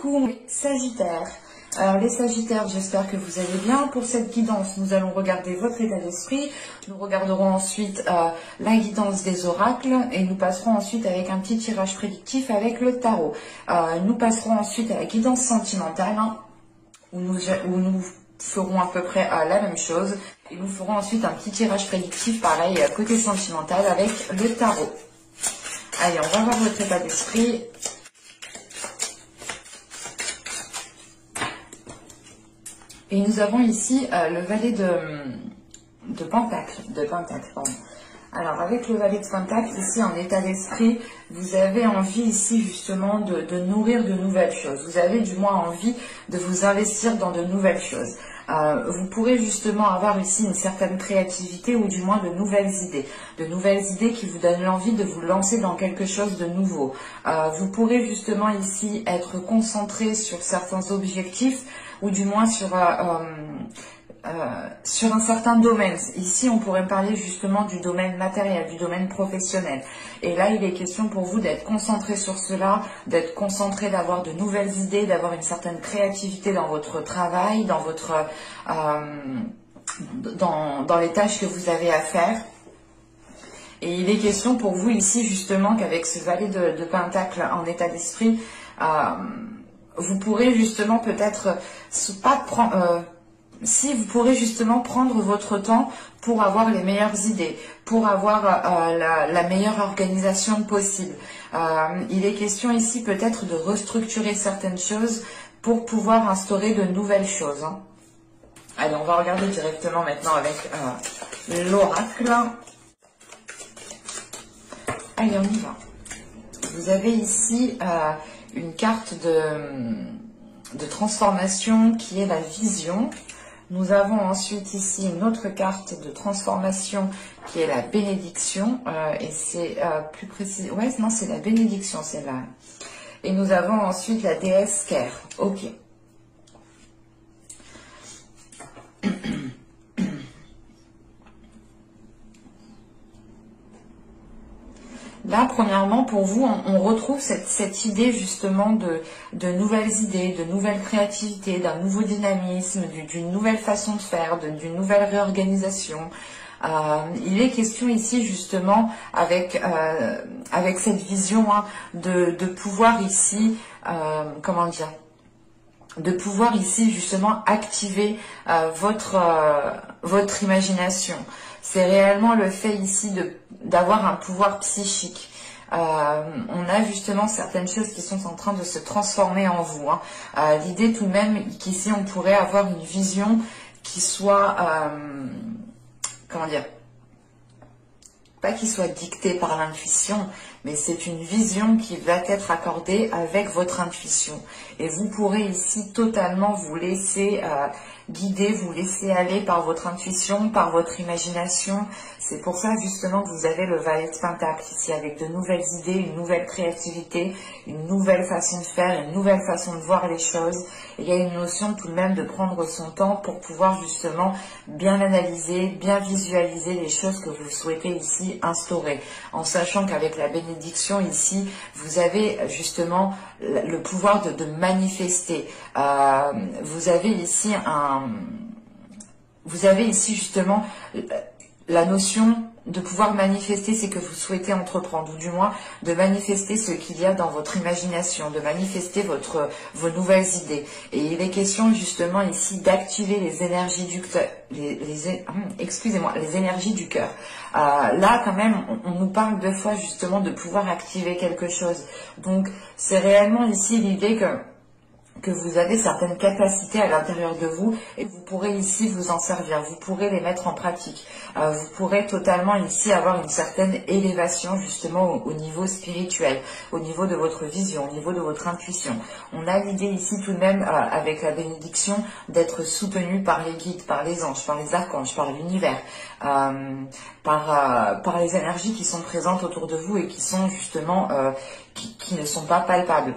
Coucou Sagittaire. Alors les Sagittaires, j'espère que vous allez bien. Pour cette guidance, nous allons regarder votre état d'esprit. Nous regarderons ensuite la guidance des oracles et nous passerons ensuite avec un petit tirage prédictif avec le tarot. Nous passerons ensuite à la guidance sentimentale où nous ferons à peu près la même chose. Et nous ferons ensuite un petit tirage prédictif pareil côté sentimental avec le tarot. Allez, on va voir votre état d'esprit. Et nous avons ici le valet de Pentacle, pardon. Alors avec le valet de Pentacle, ici en état d'esprit, vous avez envie ici justement de nourrir de nouvelles choses. Vous avez du moins envie de vous investir dans de nouvelles choses. Vous pourrez justement avoir ici une certaine créativité ou du moins de nouvelles idées qui vous donnent l'envie de vous lancer dans quelque chose de nouveau. Vous pourrez justement ici être concentré sur certains objectifs ou du moins sur un certain domaine. Ici, on pourrait parler justement du domaine matériel, du domaine professionnel. Et là, il est question pour vous d'être concentré sur cela, d'être concentré, d'avoir de nouvelles idées, d'avoir une certaine créativité dans votre travail, dans votre dans les tâches que vous avez à faire. Et il est question pour vous ici justement qu'avec ce valet de Pentacle en état d'esprit, vous pourrez justement peut-être si vous pourrez justement prendre votre temps pour avoir les meilleures idées, pour avoir la meilleure organisation possible. Il est question ici peut-être de restructurer certaines choses pour pouvoir instaurer de nouvelles choses. Allez, on va regarder directement maintenant avec l'oracle. Allez, on y va. Vous avez ici une carte de transformation qui est la vision. Nous avons ensuite ici une autre carte de transformation qui est la bénédiction. Et c'est plus précis. Ouais, non, c'est la bénédiction, c'est là. Et nous avons ensuite la déesse Care. Ok. Là, premièrement, pour vous, on retrouve cette idée justement de nouvelles idées, de nouvelles créativités, d'un nouveau dynamisme, d'une nouvelle façon de faire, d'une nouvelle réorganisation. Il est question ici justement avec cette vision de pouvoir ici, comment dire, de pouvoir ici justement activer votre imagination. C'est réellement le fait ici d'avoir un pouvoir psychique. On a justement certaines choses qui sont en train de se transformer en vous. L'idée tout de même qu'ici on pourrait avoir une vision qui soit, comment dire, pas qui soit dictée par l'intuition, mais c'est une vision qui va être accordée avec votre intuition. Et vous pourrez ici totalement vous laisser guider, vous laisser aller par votre intuition, par votre imagination. C'est pour ça justement que vous avez le valet de Pentacle ici, avec de nouvelles idées, une nouvelle créativité, une nouvelle façon de faire, une nouvelle façon de voir les choses. Et il y a une notion tout de même de prendre son temps pour pouvoir justement bien analyser, bien visualiser les choses que vous souhaitez ici instaurer. En sachant qu'avec la bénédiction ici, vous avez justement le pouvoir de manifester. Vous avez ici justement la notion de pouvoir manifester ce que vous souhaitez entreprendre, ou du moins de manifester ce qu'il y a dans votre imagination, de manifester vos nouvelles idées. Et il est question justement ici d'activer les énergies du cœur, les énergies du cœur. Là quand même, on nous parle deux fois justement de pouvoir activer quelque chose. Donc c'est réellement ici l'idée que vous avez certaines capacités à l'intérieur de vous et vous pourrez ici vous en servir, vous pourrez les mettre en pratique. Vous pourrez totalement ici avoir une certaine élévation justement au niveau spirituel, au niveau de votre vision, au niveau de votre intuition. On a l'idée ici tout de même avec la bénédiction d'être soutenu par les guides, par les anges, par les archanges, par l'univers, par les énergies qui sont présentes autour de vous et qui sont justement qui ne sont pas palpables.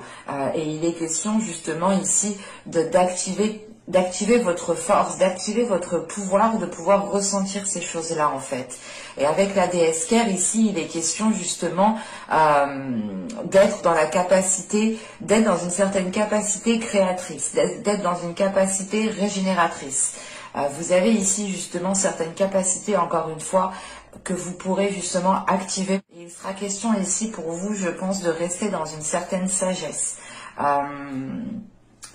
Et il est question justement ici d'activer votre force, d'activer votre pouvoir, de pouvoir ressentir ces choses-là en fait. Et avec la déesse Ker, ici, il est question justement d'être dans la capacité, d'être dans une certaine capacité créatrice, d'être dans une capacité régénératrice. Vous avez ici justement certaines capacités, encore une fois, que vous pourrez justement activer. Et il sera question ici pour vous, je pense, de rester dans une certaine sagesse.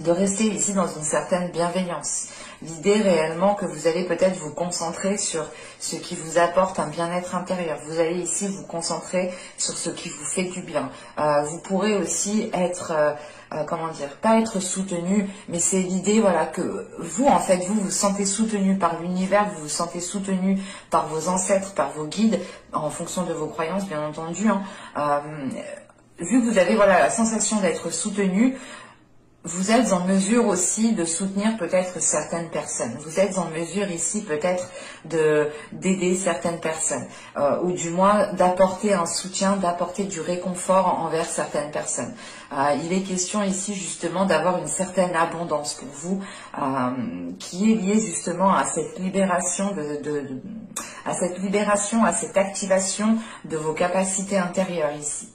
De rester ici dans une certaine bienveillance. L'idée réellement que vous allez peut-être vous concentrer sur ce qui vous apporte un bien-être intérieur. Vous allez ici vous concentrer sur ce qui vous fait du bien. Vous pourrez aussi être, comment dire, pas être soutenu, mais c'est l'idée, voilà, que vous, en fait, vous sentez soutenu par l'univers, vous vous sentez soutenu par vos ancêtres, par vos guides, en fonction de vos croyances, bien entendu. Vu que vous avez, voilà, la sensation d'être soutenu, vous êtes en mesure aussi de soutenir peut-être certaines personnes. Vous êtes en mesure ici peut-être d'aider certaines personnes. Ou du moins d'apporter un soutien, d'apporter du réconfort envers certaines personnes. Il est question ici justement d'avoir une certaine abondance pour vous qui est liée justement à cette libération, à cette activation de vos capacités intérieures ici.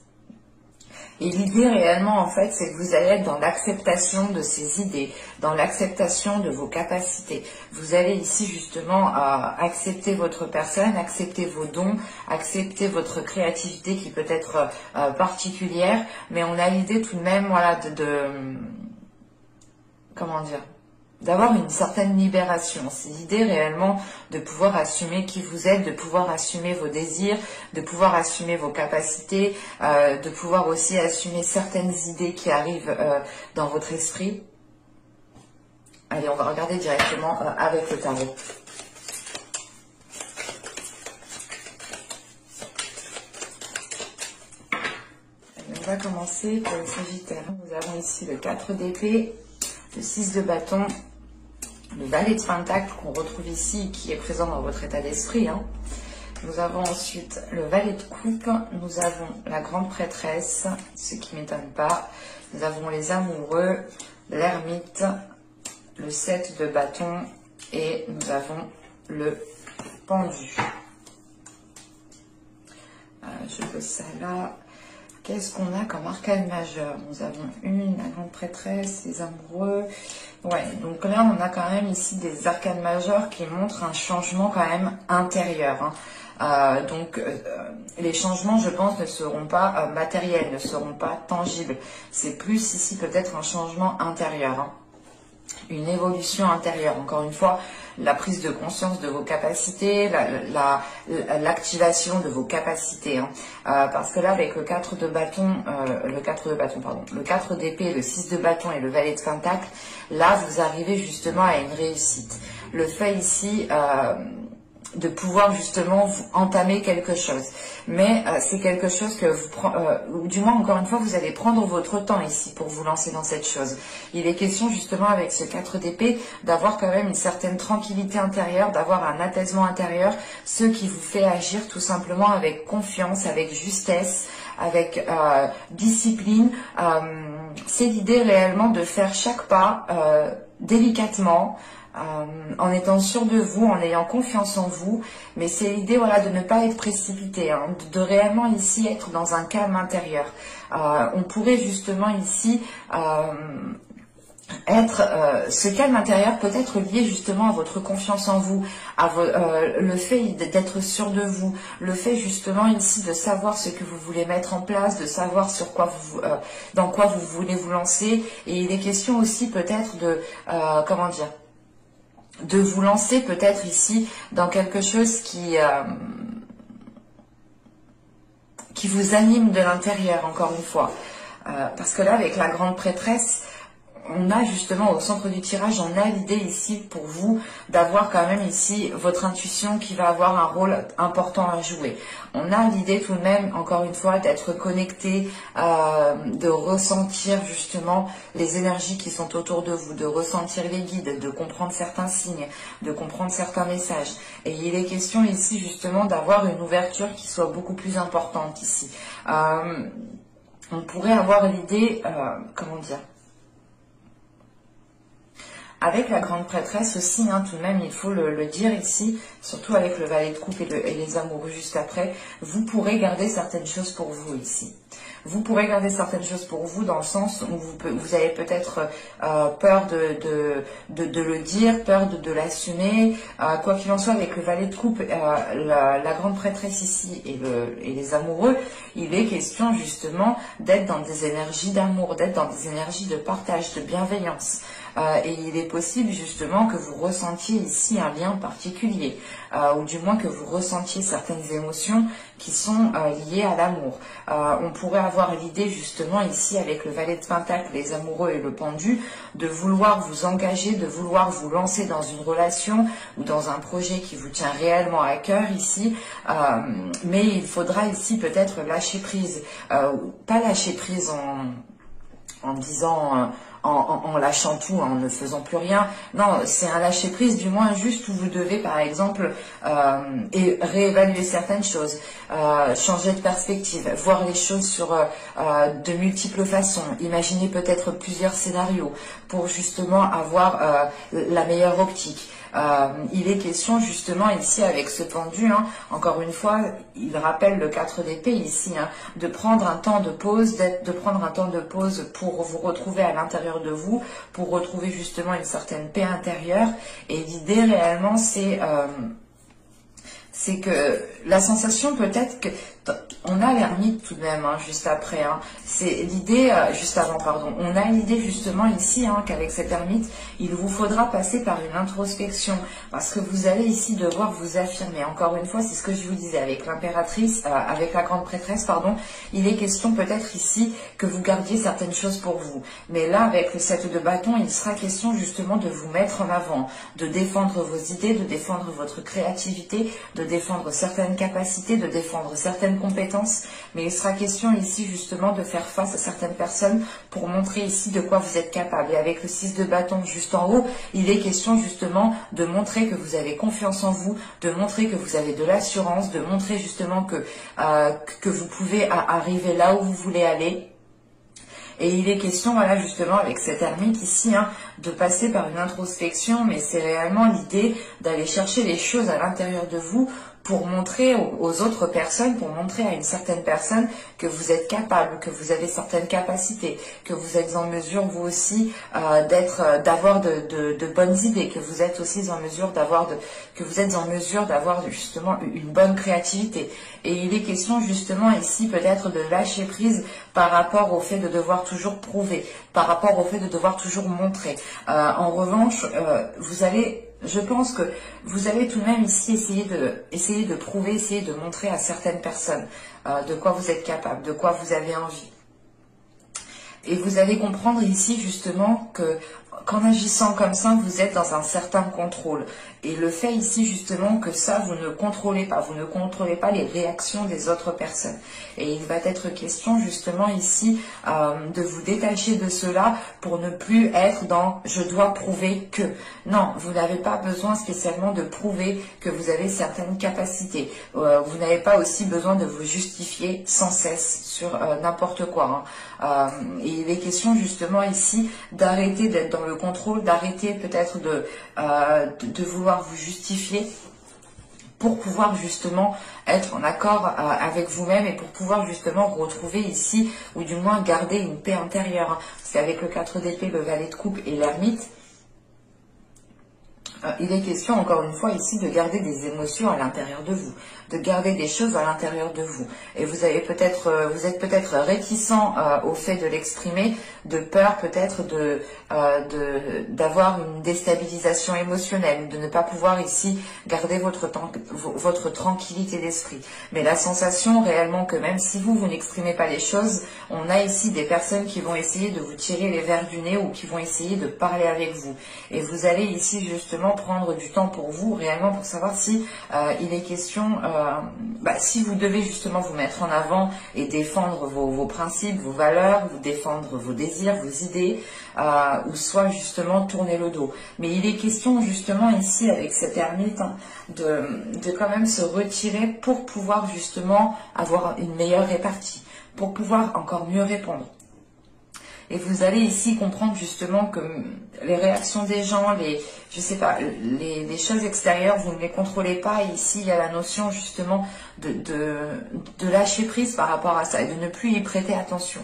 Et l'idée réellement, en fait, c'est que vous allez être dans l'acceptation de ces idées, dans l'acceptation de vos capacités. Vous allez ici justement accepter votre personne, accepter vos dons, accepter votre créativité qui peut être particulière, mais on a l'idée tout de même, voilà, comment dire, d'avoir une certaine libération. C'est l'idée réellement de pouvoir assumer qui vous êtes, de pouvoir assumer vos désirs, de pouvoir assumer vos capacités, de pouvoir aussi assumer certaines idées qui arrivent dans votre esprit. Allez, on va regarder directement avec le tarot. On va commencer pour le Sagittaire. Nous avons ici le 4 d'épée, le 6 de bâton, le valet de pentacle qu'on retrouve ici, qui est présent dans votre état d'esprit. Nous avons ensuite le valet de coupe, nous avons la grande prêtresse, ce qui ne m'étonne pas. Nous avons les amoureux, l'ermite, le 7 de bâton et nous avons le pendu. Je pose ça là. Qu'est-ce qu'on a comme arcane majeur? Nous avons la grande prêtresse, les amoureux. Ouais, donc là, on a quand même ici des arcanes majeures qui montrent un changement quand même intérieur. Les changements, je pense, ne seront pas matériels, ne seront pas tangibles. C'est plus ici peut-être un changement intérieur. Une évolution intérieure. Encore une fois, la prise de conscience de vos capacités, l'activation de vos capacités. Parce que là, avec le 4 de bâton, le 4 d'épée, le 6 de bâton et le valet de pentacle, là, vous arrivez justement à une réussite. Le fait ici de pouvoir justement vous entamer quelque chose. Mais c'est quelque chose que ou du moins, encore une fois, vous allez prendre votre temps ici pour vous lancer dans cette chose. Il est question justement avec ce 4 d'épée d'avoir quand même une certaine tranquillité intérieure, d'avoir un apaisement intérieur, ce qui vous fait agir tout simplement avec confiance, avec justesse, avec discipline. C'est l'idée réellement de faire chaque pas délicatement, en étant sûr de vous, en ayant confiance en vous, mais c'est l'idée, voilà, de ne pas être précipité, de réellement ici être dans un calme intérieur. On pourrait justement ici ce calme intérieur peut être lié justement à votre confiance en vous, à le fait d'être sûr de vous, le fait justement ici de savoir ce que vous voulez mettre en place, de savoir sur quoi dans quoi vous voulez vous lancer. Et il est question aussi peut-être de comment dire, de vous lancer peut-être ici dans quelque chose qui vous anime de l'intérieur, encore une fois. Parce que là, avec la grande prêtresse, on a justement au centre du tirage, on a l'idée ici pour vous d'avoir quand même ici votre intuition qui va avoir un rôle important à jouer. On a l'idée tout de même, encore une fois, d'être connecté, de ressentir justement les énergies qui sont autour de vous, de ressentir les guides, de comprendre certains signes, de comprendre certains messages. Et il est question ici justement d'avoir une ouverture qui soit beaucoup plus importante ici. on pourrait avoir l'idée, comment dire, avec la grande prêtresse aussi, hein, tout de même, il faut le dire ici, surtout avec le valet de coupe et les amoureux juste après, vous pourrez garder certaines choses pour vous ici. Vous pourrez garder certaines choses pour vous dans le sens où vous avez peut-être peur de le dire, peur de l'assumer. Quoi qu'il en soit, avec le valet de coupe, la grande prêtresse ici et les amoureux, il est question justement d'être dans des énergies d'amour, d'être dans des énergies de partage, de bienveillance. Et il est possible justement que vous ressentiez ici un lien particulier, ou du moins que vous ressentiez certaines émotions qui sont liées à l'amour. On pourrait avoir l'idée justement ici avec le valet de Pentacle, les amoureux et le pendu, de vouloir vous engager, de vouloir vous lancer dans une relation ou dans un projet qui vous tient réellement à cœur ici, mais il faudra ici peut-être lâcher prise, pas lâcher prise en disant... En lâchant tout, en ne faisant plus rien. Non, c'est un lâcher prise, du moins juste où vous devez, par exemple, réévaluer certaines choses, changer de perspective, voir les choses sur de multiples façons, imaginer peut-être plusieurs scénarios pour justement avoir la meilleure optique. Il est question justement ici avec ce pendu, hein, encore une fois, il rappelle le 4 d'épée ici, hein, de prendre un temps de pause, de prendre un temps de pause pour vous retrouver à l'intérieur de vous, pour retrouver justement une certaine paix intérieure. Et l'idée réellement, c'est que la sensation peut-être que on a l'ermite tout de même, hein, juste après. Hein. C'est l'idée, juste avant, pardon. On a l'idée justement ici hein, qu'avec cette ermite, il vous faudra passer par une introspection parce que vous allez ici devoir vous affirmer. Encore une fois, c'est ce que je vous disais avec l'impératrice, avec la grande prêtresse, pardon. Il est question peut-être ici que vous gardiez certaines choses pour vous. Mais là, avec le 7 de bâton, il sera question justement de vous mettre en avant, de défendre vos idées, de défendre votre créativité, de défendre certaines capacités, de défendre certaines compétences, mais il sera question ici justement de faire face à certaines personnes pour montrer ici de quoi vous êtes capable. Et avec le 6 de bâton juste en haut, il est question justement de montrer que vous avez confiance en vous, de montrer que vous avez de l'assurance, de montrer justement que vous pouvez arriver là où vous voulez aller. Et il est question, voilà, justement, avec cette ermite ici, hein, de passer par une introspection, mais c'est réellement l'idée d'aller chercher les choses à l'intérieur de vous pour montrer aux autres personnes, pour montrer à une certaine personne que vous êtes capable, que vous avez certaines capacités, que vous êtes en mesure, vous aussi, d'avoir de bonnes idées, que vous êtes aussi en mesure d'avoir justement une bonne créativité. Et il est question justement ici peut-être de lâcher prise par rapport au fait de devoir toujours prouver, par rapport au fait de devoir toujours montrer. En revanche, je pense que vous allez tout de même ici essayer de prouver, essayer de montrer à certaines personnes de quoi vous êtes capable, de quoi vous avez envie. Et vous allez comprendre ici justement qu'en agissant comme ça, vous êtes dans un certain contrôle. Et le fait ici justement que ça, vous ne contrôlez pas les réactions des autres personnes. Et il va être question justement ici de vous détacher de cela pour ne plus être dans « je dois prouver que ». Non, vous n'avez pas besoin spécialement de prouver que vous avez certaines capacités. Vous n'avez pas aussi besoin de vous justifier sans cesse sur n'importe quoi. Hein. Et il est question justement ici d'arrêter d'être dans le contrôle, d'arrêter peut-être de vouloir vous justifier pour pouvoir justement être en accord avec vous-même et pour pouvoir justement retrouver ici, ou du moins garder une paix intérieure. Hein. Parce qu'avec le 4 d'épée, le valet de coupe et l'ermite, il est question encore une fois ici de garder des émotions à l'intérieur de vous, de garder des choses à l'intérieur de vous. Et vous êtes peut-être réticent au fait de l'exprimer, de peur peut-être d'avoir une déstabilisation émotionnelle, de ne pas pouvoir ici garder votre tranquillité d'esprit. Mais la sensation réellement que même si vous n'exprimez pas les choses, on a ici des personnes qui vont essayer de vous tirer les verres du nez ou qui vont essayer de parler avec vous. Et vous allez ici justement prendre du temps pour vous, réellement pour savoir si il est question, si vous devez justement vous mettre en avant et défendre vos principes, vos valeurs, vous défendre vos désirs, vos idées, ou soit justement tourner le dos. Mais il est question justement ici avec cette ermite hein, de quand même se retirer pour pouvoir justement avoir une meilleure répartie, pour pouvoir encore mieux répondre. Et vous allez ici comprendre justement que les réactions des gens, je sais pas, les choses extérieures, vous ne les contrôlez pas. Et ici, il y a la notion justement de lâcher prise par rapport à ça et de ne plus y prêter attention.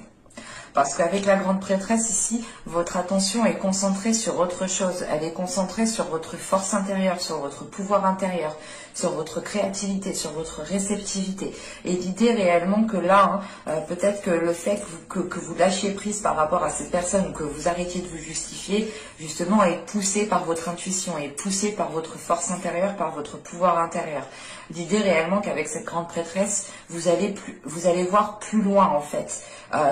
Parce qu'avec la grande prêtresse ici, votre attention est concentrée sur autre chose. Elle est concentrée sur votre force intérieure, sur votre pouvoir intérieur, sur votre créativité, sur votre réceptivité. Et l'idée réellement que là, peut-être que le fait que vous lâchiez prise par rapport à cette personne ou que vous arrêtiez de vous justifier, justement, est poussé par votre intuition, est poussé par votre force intérieure, par votre pouvoir intérieur. L'idée réellement qu'avec cette grande prêtresse, vous allez voir plus loin en fait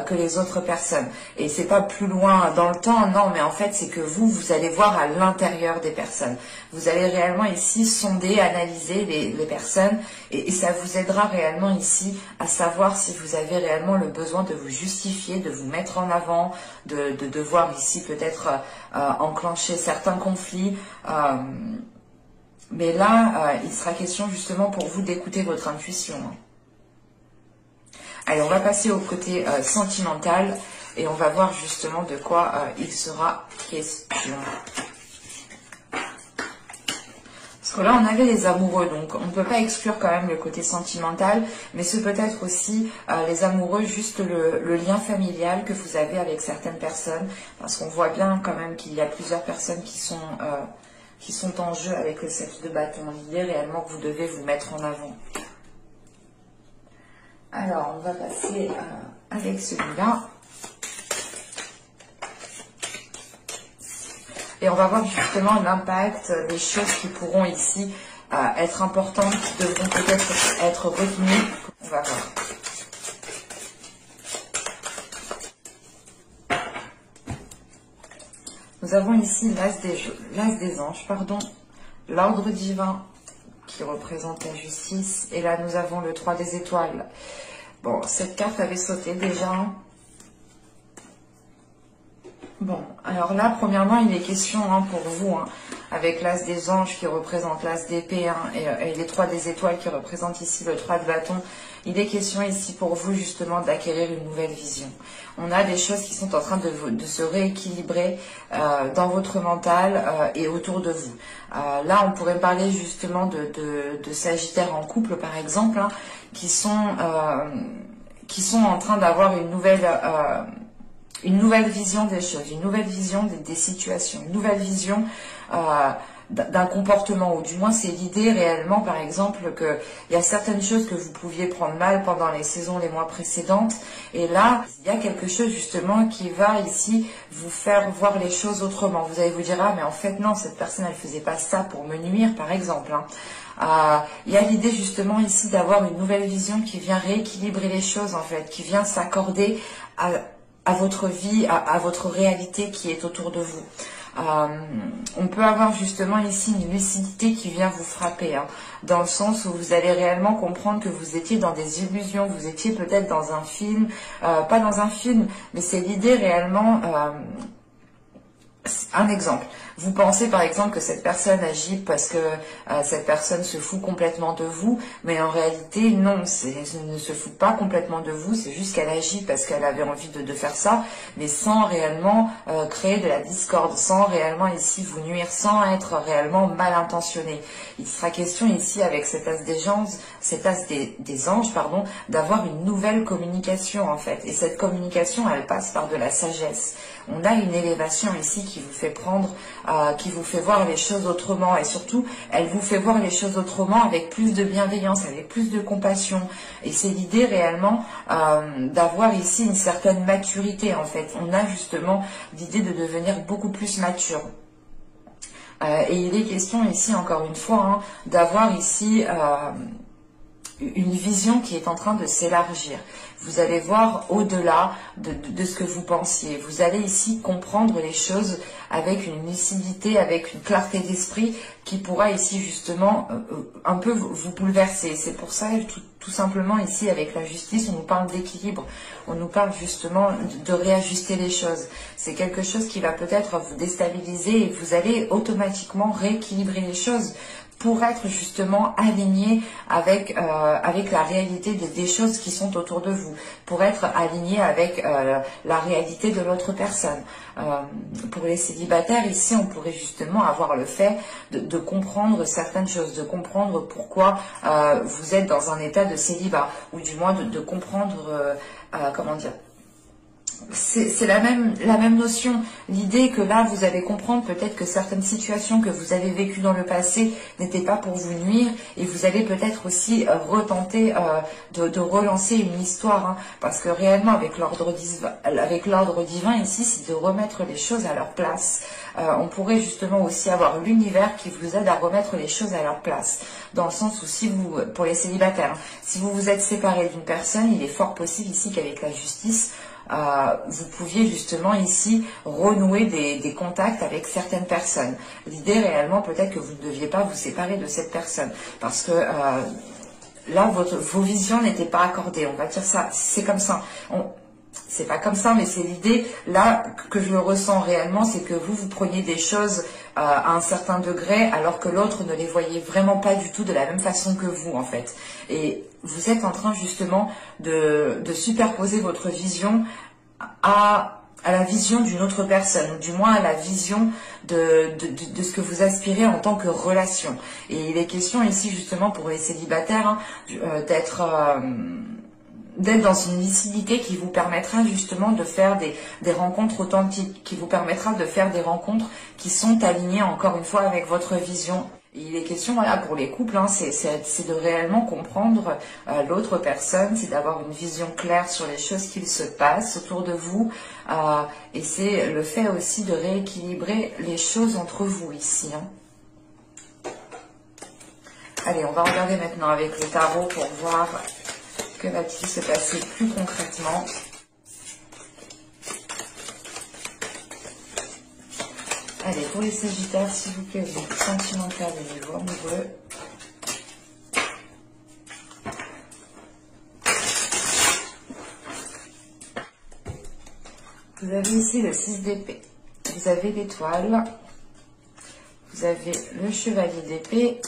que les autres personnes. Et c'est pas plus loin dans le temps, non, mais en fait c'est que vous allez voir à l'intérieur des personnes. Vous allez réellement ici sonder, analyser les personnes et ça vous aidera réellement ici à savoir si vous avez réellement le besoin de vous justifier, de vous mettre en avant, de devoir ici peut-être enclencher certains conflits. Mais là, il sera question justement pour vous d'écouter votre intuition. Allez, on va passer au côté sentimental et on va voir justement de quoi il sera question. Parce que là, on avait les amoureux, donc on ne peut pas exclure quand même le côté sentimental, mais c'est peut-être aussi les amoureux, juste le lien familial que vous avez avec certaines personnes, parce qu'on voit bien quand même qu'il y a plusieurs personnes qui sont en jeu avec le 7 de bâton. L'idée réellement que vous devez vous mettre en avant. Alors, on va passer avec celui-là. Et on va voir justement l'impact des choses qui pourront ici être importantes, qui devront peut-être être retenues. On va voir. Nous avons ici l'As des anges, l'ordre divin qui représente la justice. Et là, nous avons le 3 des étoiles. Bon, cette carte avait sauté déjà. Bon, alors là, premièrement, il est question pour vous, avec l'As des anges qui représente l'As d'épée et les 3 des étoiles qui représentent ici le 3 de bâton. Il est question ici pour vous justement d'acquérir une nouvelle vision. On a des choses qui sont en train de se rééquilibrer dans votre mental et autour de vous. Là, on pourrait parler justement de Sagittaires en couple, par exemple, qui sont en train d'avoir une nouvelle vision des choses, une nouvelle vision des situations, une nouvelle vision d'un comportement, ou du moins c'est l'idée réellement, par exemple, qu'il y a certaines choses que vous pouviez prendre mal pendant les saisons, les mois précédentes, et là, il y a quelque chose justement qui va ici vous faire voir les choses autrement. Vous allez vous dire, ah mais en fait non, cette personne elle faisait pas ça pour me nuire, par exemple. Il y a l'idée justement ici d'avoir une nouvelle vision qui vient rééquilibrer les choses en fait, qui vient s'accorder à votre vie, à votre réalité qui est autour de vous. On peut avoir justement ici une lucidité qui vient vous frapper, dans le sens où vous allez réellement comprendre que vous étiez dans des illusions, vous étiez peut-être dans un film, pas dans un film, mais c'est l'idée réellement. Un exemple, vous pensez par exemple que cette personne agit parce que cette personne se fout complètement de vous, mais en réalité non, elle ne se fout pas complètement de vous, c'est juste qu'elle agit parce qu'elle avait envie de faire ça, mais sans réellement créer de la discorde, sans réellement ici vous nuire, sans être réellement mal intentionné. Il sera question ici avec cet as des anges, d'avoir une nouvelle communication en fait, et cette communication elle passe par de la sagesse. On a une élévation ici qui vous fait prendre, qui vous fait voir les choses autrement, et surtout elle vous fait voir les choses autrement avec plus de bienveillance, avec plus de compassion, et c'est l'idée réellement d'avoir ici une certaine maturité en fait. On a justement l'idée de devenir beaucoup plus mature. Et il est question ici encore une fois d'avoir ici une vision qui est en train de s'élargir. Vous allez voir au-delà de ce que vous pensiez. Vous allez ici comprendre les choses avec une lucidité, avec une clarté d'esprit qui pourra ici justement un peu vous bouleverser. C'est pour ça, tout simplement ici avec la justice, on nous parle d'équilibre. On nous parle justement de réajuster les choses. C'est quelque chose qui va peut-être vous déstabiliser et vous allez automatiquement rééquilibrer les choses pour être justement aligné avec la réalité des choses qui sont autour de vous, pour être aligné avec la réalité de l'autre personne. Pour les célibataires, ici, on pourrait justement avoir le fait de comprendre certaines choses, de comprendre pourquoi vous êtes dans un état de célibat, ou du moins de comprendre, comment dire, c'est la même notion. L'idée que là, vous allez comprendre peut-être que certaines situations que vous avez vécues dans le passé n'étaient pas pour vous nuire, et vous allez peut-être aussi retenter de relancer une histoire, hein, parce que réellement, avec l'ordre divin ici, c'est de remettre les choses à leur place. On pourrait justement aussi avoir l'univers qui vous aide à remettre les choses à leur place, dans le sens où si vous, pour les célibataires, si vous vous êtes séparé d'une personne, il est fort possible ici qu'avec la justice, vous pouviez justement ici renouer des contacts avec certaines personnes. L'idée réellement peut-être que vous ne deviez pas vous séparer de cette personne, parce que là vos visions n'étaient pas accordées, on va dire ça, c'est comme ça. C'est pas comme ça, mais c'est l'idée là que je le ressens réellement, c'est que vous preniez des choses à un certain degré, alors que l'autre ne les voyait vraiment pas du tout de la même façon que vous, en fait. Et vous êtes en train justement de superposer votre vision à la vision d'une autre personne, ou du moins à la vision de ce que vous aspirez en tant que relation. Et il est question ici justement pour les célibataires, hein, d'être dans une lucidité qui vous permettra justement de faire des rencontres authentiques, qui vous permettra de faire des rencontres qui sont alignées encore une fois avec votre vision. Et il est question, voilà, pour les couples, hein, c'est de réellement comprendre l'autre personne, c'est d'avoir une vision claire sur les choses qui se passent autour de vous, et c'est le fait aussi de rééquilibrer les choses entre vous ici, hein. Allez, on va regarder maintenant avec le tarot pour voir que va-t-il se passer plus concrètement. Allez, pour les Sagittaires, s'il vous plaît, vous êtes sentimental et niveau amoureux. Vous avez ici le 6 d'épée. Vous avez l'étoile. Vous avez le chevalier d'épée,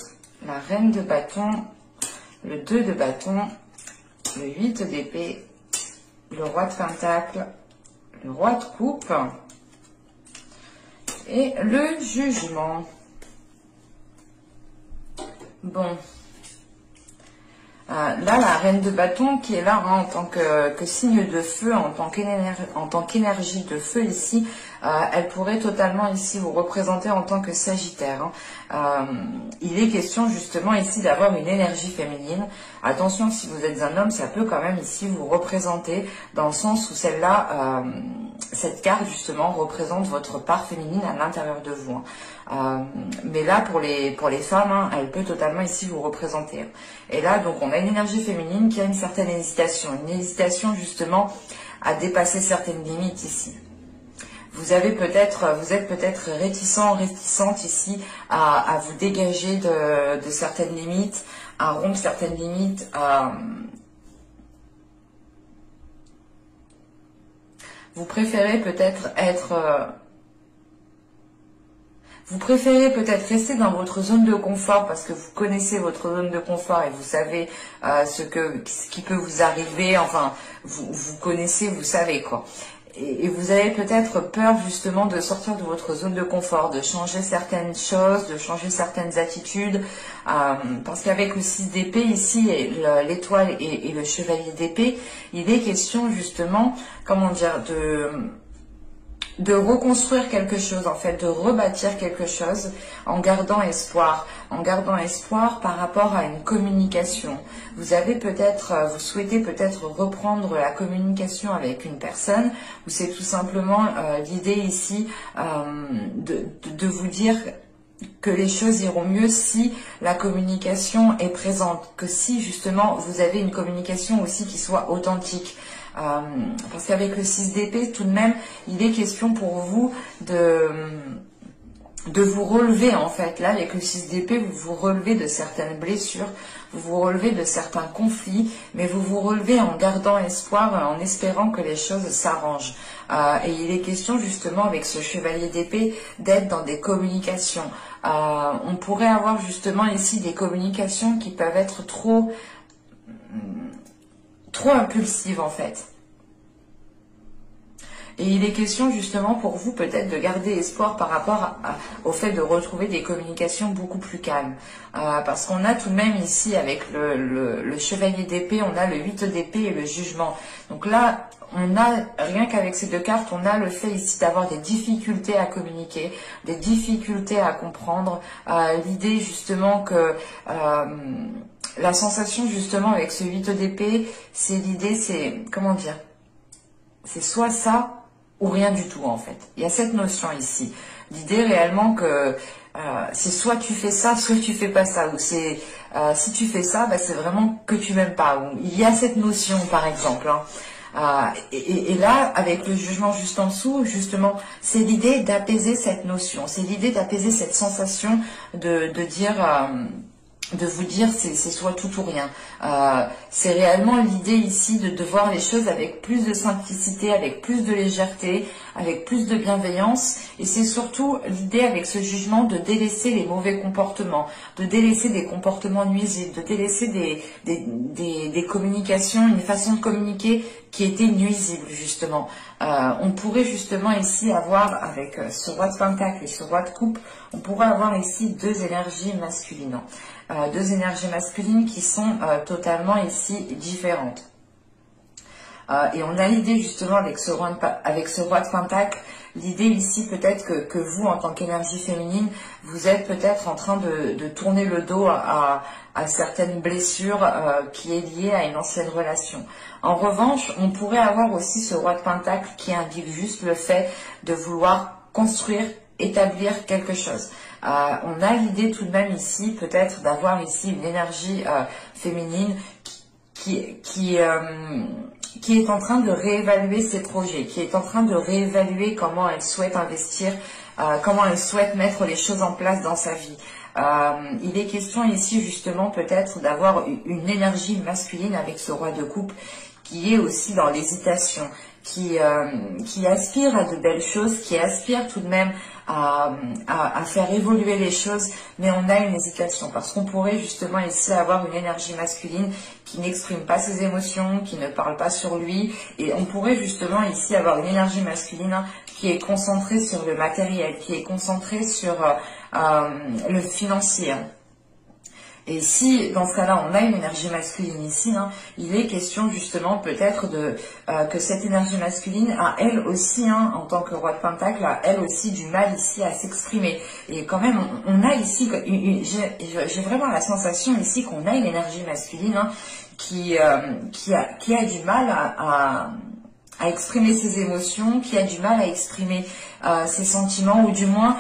la reine de bâton, le 2 de bâton, le 8 d'épée, le roi de pentacle, le roi de coupe et le jugement. Bon. Là, la reine de bâton qui est là, hein, en tant que signe de feu, en tant qu'énergie de feu ici, elle pourrait totalement ici vous représenter en tant que Sagittaire, hein. Il est question justement ici d'avoir une énergie féminine. Attention, si vous êtes un homme, ça peut quand même ici vous représenter, dans le sens où celle-là, cette carte justement représente votre part féminine à l'intérieur de vous, hein. Mais là, pour les femmes, hein, elle peut totalement ici vous représenter. Et là, donc, on a une énergie féminine qui a une certaine hésitation justement à dépasser certaines limites ici. Vous êtes peut-être réticente ici à vous dégager de certaines limites, à rompre certaines limites, vous préférez peut-être rester dans votre zone de confort parce que vous connaissez votre zone de confort et vous savez ce qui peut vous arriver, enfin, vous connaissez, vous savez quoi. Et vous avez peut-être peur justement de sortir de votre zone de confort, de changer certaines choses, de changer certaines attitudes, parce qu'avec le 6 d'épée ici, l'étoile et le chevalier d'épée, il est question justement, comment dire, de reconstruire quelque chose, en fait, de rebâtir quelque chose en gardant espoir par rapport à une communication. Vous souhaitez peut-être reprendre la communication avec une personne, ou c'est tout simplement l'idée ici de vous dire que les choses iront mieux si la communication est présente, que si justement vous avez une communication aussi qui soit authentique. Parce qu'avec le 6 d'épée, tout de même, il est question pour vous de vous relever en fait. Là, avec le 6 d'épée, vous vous relevez de certaines blessures, vous vous relevez de certains conflits, mais vous vous relevez en gardant espoir, en espérant que les choses s'arrangent. Et il est question justement avec ce chevalier d'épée d'être dans des communications. On pourrait avoir justement ici des communications qui peuvent être trop impulsives en fait. Et il est question justement pour vous peut-être de garder espoir par rapport au fait de retrouver des communications beaucoup plus calmes. Parce qu'on a tout de même ici avec le chevalier d'épée, on a le 8 d'épée et le jugement. Donc là, on a, rien qu'avec ces deux cartes, on a le fait ici d'avoir des difficultés à communiquer, des difficultés à comprendre. L'idée justement que... la sensation justement avec ce 8 d'épée, c'est l'idée, c'est... Comment dire? C'est soit ça ou rien du tout en fait. Il y a cette notion ici. L'idée réellement que c'est soit tu fais ça, soit tu fais pas ça. Ou c'est si tu fais ça, bah, c'est vraiment que tu m'aimes pas. Ou il y a cette notion par exemple. Et là, avec le jugement juste en dessous, justement, c'est l'idée d'apaiser cette notion. C'est l'idée d'apaiser cette sensation de dire... de vous dire c'est soit tout ou rien. C'est réellement l'idée ici de voir les choses avec plus de simplicité, avec plus de légèreté, avec plus de bienveillance. Et c'est surtout l'idée avec ce jugement de délaisser les mauvais comportements, de délaisser des comportements nuisibles, de délaisser des communications, une façon de communiquer qui était nuisible justement. On pourrait justement ici avoir, avec ce roi de pentacle et ce roi de coupe, on pourrait avoir ici deux énergies masculines. Deux énergies masculines qui sont totalement ici différentes. Et on a l'idée justement avec ce roi de pentacle, l'idée ici peut-être que vous en tant qu'énergie féminine, vous êtes peut-être en train de tourner le dos à certaines blessures qui est liée à une ancienne relation. En revanche, on pourrait avoir aussi ce roi de pentacle qui indique juste le fait de vouloir construire, établir quelque chose. On a l'idée tout de même ici peut-être d'avoir ici une énergie féminine qui est en train de réévaluer ses projets, qui est en train de réévaluer comment elle souhaite investir, comment elle souhaite mettre les choses en place dans sa vie. Il est question ici justement peut-être d'avoir une énergie masculine avec ce roi de coupe qui est aussi dans l'hésitation, qui aspire à de belles choses, qui aspire tout de même à faire évoluer les choses, mais on a une hésitation parce qu'on pourrait justement ici avoir une énergie masculine qui n'exprime pas ses émotions, qui ne parle pas sur lui, et on pourrait justement ici avoir une énergie masculine qui est concentrée sur le matériel, qui est concentrée sur le financier. Et si, dans ce cas-là, on a une énergie masculine ici, il est question justement peut-être que cette énergie masculine a elle aussi, en tant que roi de pentacle, a elle aussi du mal ici à s'exprimer. Et quand même, on a ici, j'ai vraiment la sensation ici qu'on a une énergie masculine qui a du mal à exprimer ses émotions, qui a du mal à exprimer ses sentiments, ou du moins...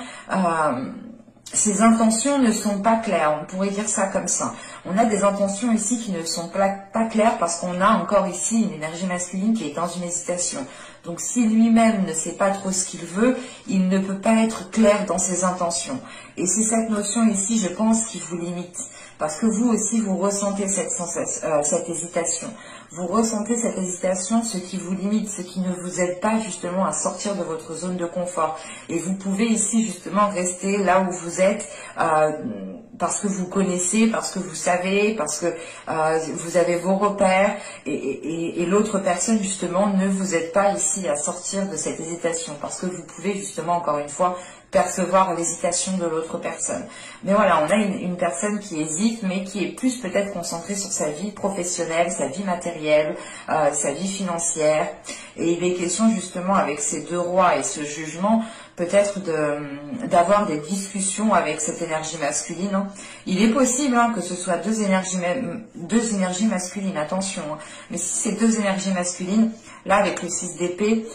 ses intentions ne sont pas claires, on pourrait dire ça comme ça. On a des intentions ici qui ne sont pas claires parce qu'on a encore ici une énergie masculine qui est dans une hésitation. Donc si lui-même ne sait pas trop ce qu'il veut, il ne peut pas être clair dans ses intentions. Et c'est cette notion ici, je pense, qui vous limite. Parce que vous aussi, vous ressentez cette hésitation. Vous ressentez cette hésitation, ce qui vous limite, ce qui ne vous aide pas justement à sortir de votre zone de confort. Et vous pouvez ici justement rester là où vous êtes parce que vous connaissez, parce que vous savez, parce que vous avez vos repères et l'autre personne justement ne vous aide pas ici à sortir de cette hésitation parce que vous pouvez justement encore une fois percevoir l'hésitation de l'autre personne. Mais voilà, on a une personne qui hésite, mais qui est plus peut-être concentrée sur sa vie professionnelle, sa vie matérielle, sa vie financière. Et il est question justement avec ces deux rois et ce jugement, peut-être d'avoir des discussions avec cette énergie masculine. Il est possible que ce soit deux énergies masculines, attention. Mais si c'est deux énergies masculines, là avec le 6 d'épée,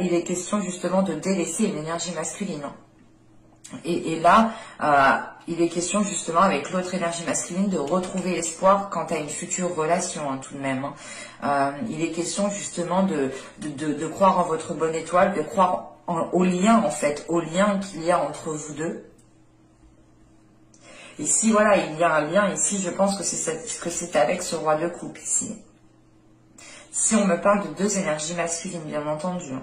il est question justement de délaisser une énergie masculine. Et là, il est question justement avec l'autre énergie masculine de retrouver l'espoir quant à une future relation tout de même. Il est question justement de croire en votre bonne étoile, de croire au lien en fait, au lien qu'il y a entre vous deux. Ici, voilà, il y a un lien. Ici, je pense que c'est avec ce roi de coupe, ici. Si on me parle de deux énergies masculines, bien entendu.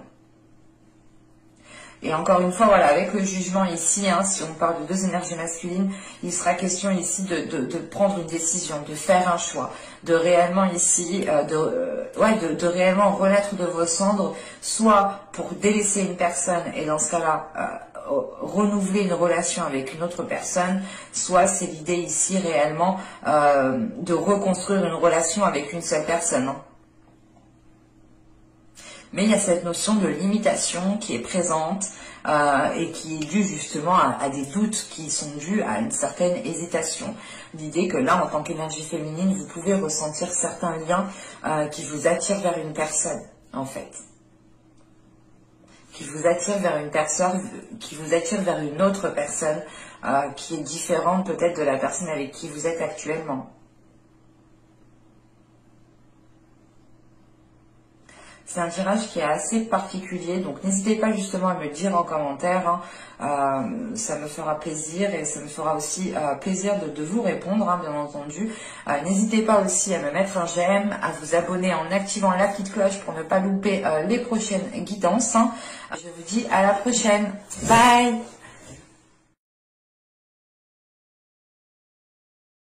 Et encore une fois, voilà, avec le jugement ici, hein, si on parle de deux énergies masculines, il sera question ici de prendre une décision, de faire un choix, de réellement ici, de réellement renaître de vos cendres, soit pour délaisser une personne et dans ce cas-là, renouveler une relation avec une autre personne, soit c'est l'idée ici réellement de reconstruire une relation avec une seule personne. Hein. Mais il y a cette notion de limitation qui est présente et qui est due justement à des doutes qui sont dus à une certaine hésitation. L'idée que là, en tant qu'énergie féminine, vous pouvez ressentir certains liens qui vous attirent vers une personne, en fait. Qui vous attirent vers une personne, qui vous attirent vers une autre personne qui est différente peut-être de la personne avec qui vous êtes actuellement. C'est un tirage qui est assez particulier, donc n'hésitez pas justement à me dire en commentaire, hein, ça me fera plaisir et ça me fera aussi plaisir de vous répondre, hein, bien entendu. N'hésitez pas aussi à me mettre un j'aime, à vous abonner en activant la petite cloche pour ne pas louper les prochaines guidances. Hein. Je vous dis à la prochaine, bye!